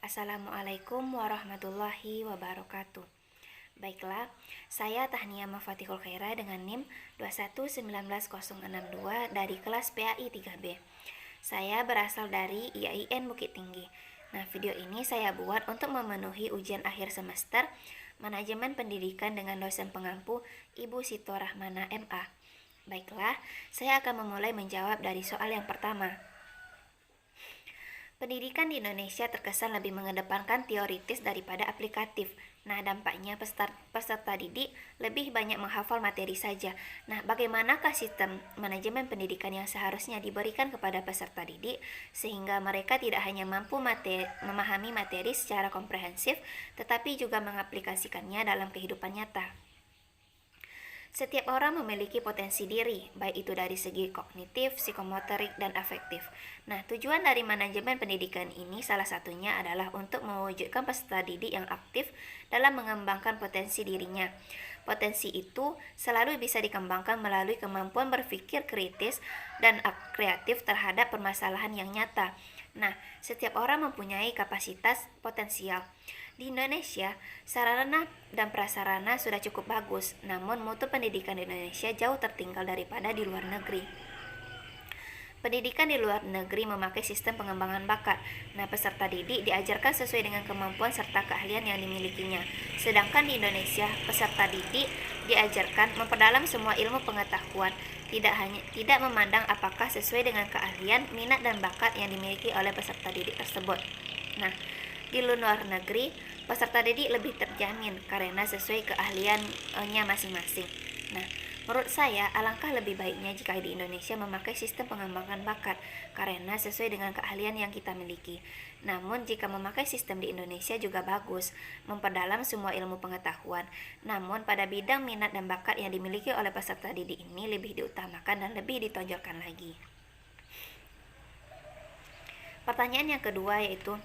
Assalamualaikum warahmatullahi wabarakatuh. Baiklah, saya Tahnia Mafatihul Khaira dengan NIM 2119062 dari kelas PAI 3B. Saya berasal dari IAIN Bukit Tinggi. Nah, video ini saya buat untuk memenuhi ujian akhir semester Manajemen Pendidikan dengan dosen pengampu Ibu Sito Rahmana MA. Baiklah, saya akan memulai menjawab dari soal yang pertama. Pendidikan di Indonesia terkesan lebih mengedepankan teoritis daripada aplikatif. Nah, dampaknya peserta didik lebih banyak menghafal materi saja. Nah, bagaimanakah sistem manajemen pendidikan yang seharusnya diberikan kepada peserta didik sehingga mereka tidak hanya mampu memahami materi secara komprehensif, tetapi juga mengaplikasikannya dalam kehidupan nyata? Setiap orang memiliki potensi diri, baik itu dari segi kognitif, psikomotorik, dan afektif. Nah, tujuan dari manajemen pendidikan ini salah satunya adalah untuk mewujudkan peserta didik yang aktif dalam mengembangkan potensi dirinya. Potensi itu selalu bisa dikembangkan melalui kemampuan berpikir kritis dan kreatif terhadap permasalahan yang nyata. Nah, setiap orang mempunyai kapasitas potensial. Di Indonesia, sarana dan prasarana sudah cukup bagus, namun mutu pendidikan di Indonesia jauh tertinggal daripada di luar negeri. Pendidikan di luar negeri memakai sistem pengembangan bakat. Nah, peserta didik diajarkan sesuai dengan kemampuan serta keahlian yang dimilikinya. Sedangkan di Indonesia, peserta didik diajarkan memperdalam semua ilmu pengetahuan, tidak memandang apakah sesuai dengan keahlian, minat dan bakat yang dimiliki oleh peserta didik tersebut. Nah, di luar negeri, peserta didik lebih terjamin karena sesuai keahliannya masing-masing. Nah, menurut saya alangkah lebih baiknya jika di Indonesia memakai sistem pengembangan bakat karena sesuai dengan keahlian yang kita miliki. Namun jika memakai sistem di Indonesia juga bagus, memperdalam semua ilmu pengetahuan. Namun pada bidang minat dan bakat yang dimiliki oleh peserta didik ini lebih diutamakan dan lebih ditonjolkan lagi. Pertanyaan yang kedua yaitu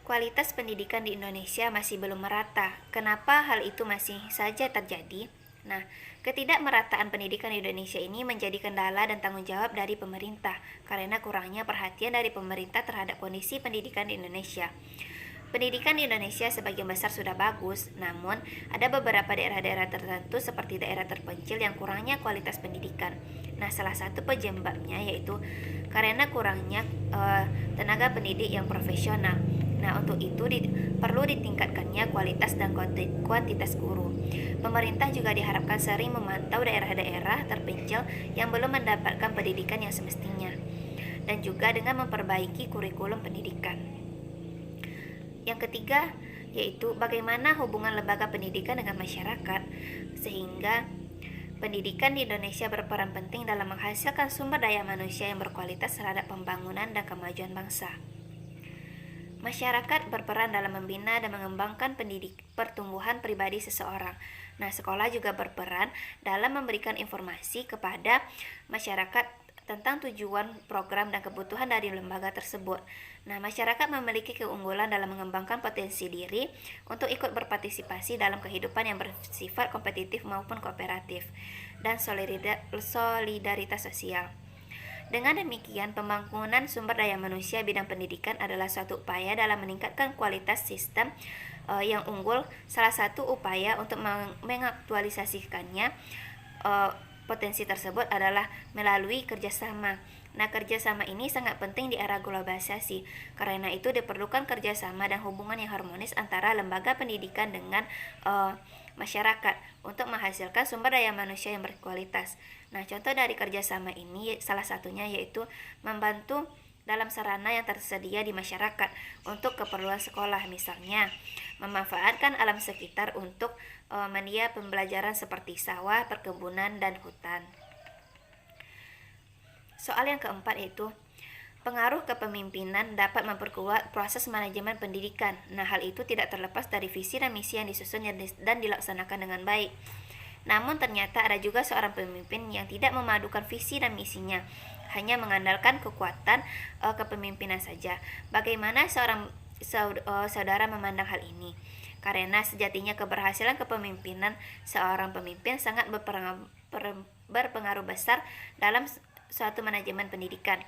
kualitas pendidikan di Indonesia masih belum merata. Kenapa hal itu masih saja terjadi? Nah, ketidakmerataan pendidikan di Indonesia ini menjadi kendala dan tanggung jawab dari pemerintah karena kurangnya perhatian dari pemerintah terhadap kondisi pendidikan di Indonesia. Pendidikan di Indonesia sebagian besar sudah bagus, namun ada beberapa daerah-daerah tertentu seperti daerah terpencil yang kurangnya kualitas pendidikan. Nah, salah satu penyebabnya yaitu karena kurangnya tenaga pendidik yang profesional. Nah, untuk itu perlu ditingkatkannya kualitas dan kuantitas guru. Pemerintah juga diharapkan sering memantau daerah-daerah terpencil yang belum mendapatkan pendidikan yang semestinya, dan juga dengan memperbaiki kurikulum pendidikan. Yang ketiga, yaitu bagaimana hubungan lembaga pendidikan dengan masyarakat, sehingga pendidikan di Indonesia berperan penting dalam menghasilkan sumber daya manusia yang berkualitas terhadap pembangunan dan kemajuan bangsa. Masyarakat berperan dalam membina dan mengembangkan pertumbuhan pribadi seseorang. Nah, sekolah juga berperan dalam memberikan informasi kepada masyarakat tentang tujuan, program, dan kebutuhan dari lembaga tersebut. Nah, masyarakat memiliki keunggulan dalam mengembangkan potensi diri untuk ikut berpartisipasi dalam kehidupan yang bersifat kompetitif maupun kooperatif, dan solidaritas sosial. Dengan demikian, pembangunan sumber daya manusia bidang pendidikan adalah suatu upaya dalam meningkatkan kualitas sistem yang unggul. Salah satu upaya untuk mengaktualisasikannya potensi tersebut adalah melalui kerjasama. Nah, kerjasama ini sangat penting di era globalisasi. Karena itu diperlukan kerjasama dan hubungan yang harmonis antara lembaga pendidikan dengan masyarakat untuk menghasilkan sumber daya manusia yang berkualitas. Nah, contoh dari kerjasama ini salah satunya yaitu membantu dalam sarana yang tersedia di masyarakat untuk keperluan sekolah, misalnya memanfaatkan alam sekitar untuk media pembelajaran seperti sawah, perkebunan, dan hutan. Soal yang keempat yaitu pengaruh kepemimpinan dapat memperkuat proses manajemen pendidikan. Nah, hal itu tidak terlepas dari visi dan misi yang disusun dan dilaksanakan dengan baik. Namun ternyata ada juga seorang pemimpin yang tidak memadukan visi dan misinya, hanya mengandalkan kekuatan kepemimpinan saja. Bagaimana saudara memandang hal ini? Karena sejatinya keberhasilan kepemimpinan seorang pemimpin sangat berpengaruh besar dalam suatu manajemen pendidikan.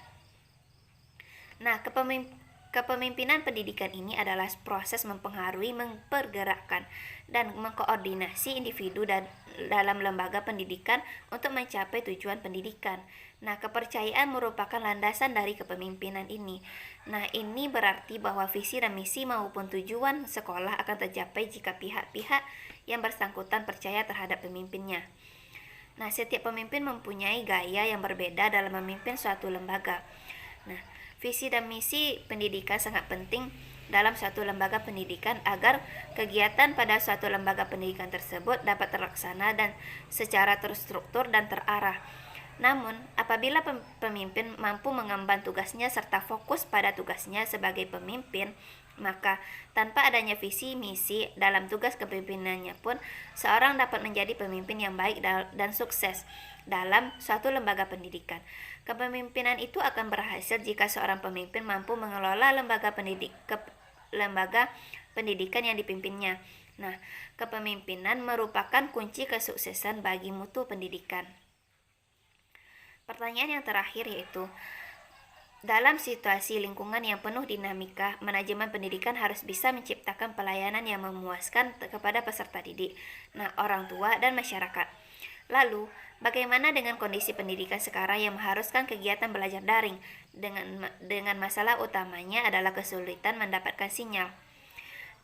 Nah, Kepemimpinan pendidikan ini adalah proses mempengaruhi, mempergerakkan, dan mengkoordinasi individu dan dalam lembaga pendidikan untuk mencapai tujuan pendidikan. Nah, kepercayaan merupakan landasan dari kepemimpinan ini. Nah, ini berarti bahwa visi dan misi maupun tujuan sekolah akan tercapai jika pihak-pihak yang bersangkutan percaya terhadap pemimpinnya. Nah, setiap pemimpin mempunyai gaya yang berbeda dalam memimpin suatu lembaga. Nah, visi dan misi pendidikan sangat penting dalam suatu lembaga pendidikan agar kegiatan pada suatu lembaga pendidikan tersebut dapat terlaksana dan secara terstruktur dan terarah. Namun, apabila pemimpin mampu mengemban tugasnya serta fokus pada tugasnya sebagai pemimpin, maka tanpa adanya visi misi dalam tugas kepemimpinannya pun seorang dapat menjadi pemimpin yang baik dan sukses dalam suatu lembaga pendidikan. Kepemimpinan itu akan berhasil jika seorang pemimpin mampu mengelola lembaga pendidikan yang dipimpinnya. Nah, kepemimpinan merupakan kunci kesuksesan bagi mutu pendidikan. Pertanyaan yang terakhir yaitu, dalam situasi lingkungan yang penuh dinamika, manajemen pendidikan harus bisa menciptakan pelayanan yang memuaskan kepada peserta didik, orang tua, dan masyarakat. Lalu, bagaimana dengan kondisi pendidikan sekarang yang mengharuskan kegiatan belajar daring? Dengan masalah utamanya adalah kesulitan mendapatkan sinyal.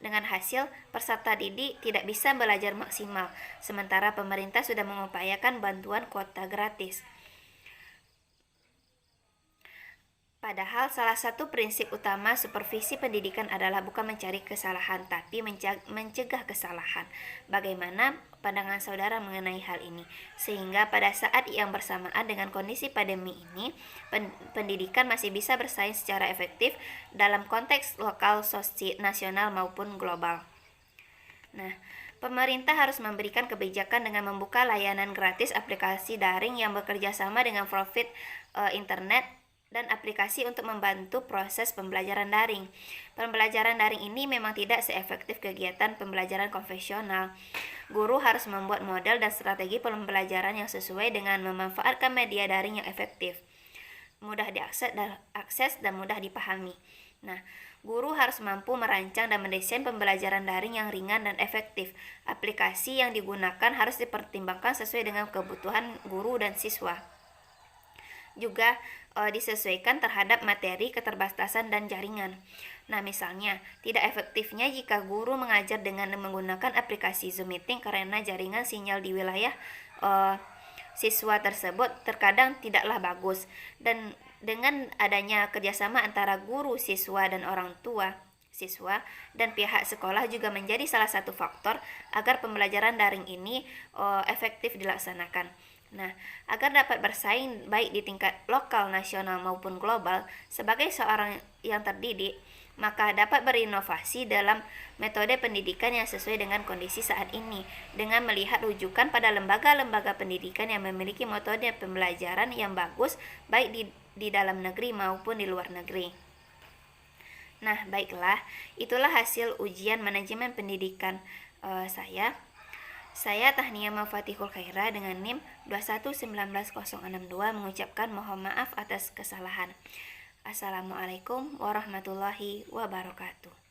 Dengan hasil, peserta didik tidak bisa belajar maksimal, sementara pemerintah sudah mengupayakan bantuan kuota gratis. Padahal salah satu prinsip utama supervisi pendidikan adalah bukan mencari kesalahan, tapi mencegah kesalahan. Bagaimana pandangan saudara mengenai hal ini? Sehingga pada saat yang bersamaan dengan kondisi pandemi ini, pendidikan masih bisa bersaing secara efektif dalam konteks lokal, nasional maupun global. Nah, pemerintah harus memberikan kebijakan dengan membuka layanan gratis aplikasi daring yang bekerja sama dengan profit internet dan aplikasi untuk membantu proses pembelajaran daring. Pembelajaran daring ini memang tidak seefektif kegiatan pembelajaran konvensional. Guru harus membuat model dan strategi pembelajaran yang sesuai dengan memanfaatkan media daring yang efektif, mudah diakses dan mudah dipahami. Nah, guru harus mampu merancang dan mendesain pembelajaran daring yang ringan dan efektif. Aplikasi yang digunakan harus dipertimbangkan sesuai dengan kebutuhan guru dan siswa. Juga disesuaikan terhadap materi, keterbatasan, dan jaringan. Nah, misalnya, tidak efektifnya jika guru mengajar dengan menggunakan aplikasi Zoom Meeting karena jaringan sinyal di wilayah siswa tersebut terkadang tidaklah bagus. Dan dengan adanya kerjasama antara guru, siswa, dan orang tua siswa dan pihak sekolah juga menjadi salah satu faktor agar pembelajaran daring ini efektif dilaksanakan. Nah, agar dapat bersaing baik di tingkat lokal, nasional maupun global, sebagai seorang yang terdidik, maka dapat berinovasi dalam metode pendidikan yang sesuai dengan kondisi saat ini, dengan melihat rujukan pada lembaga-lembaga pendidikan yang memiliki metode pembelajaran yang bagus, baik di dalam negeri maupun di luar negeri. Nah, baiklah, itulah hasil ujian manajemen pendidikan Saya Tahnia Mafatihul Khaira dengan NIM 2119062 mengucapkan mohon maaf atas kesalahan. Assalamualaikum warahmatullahi wabarakatuh.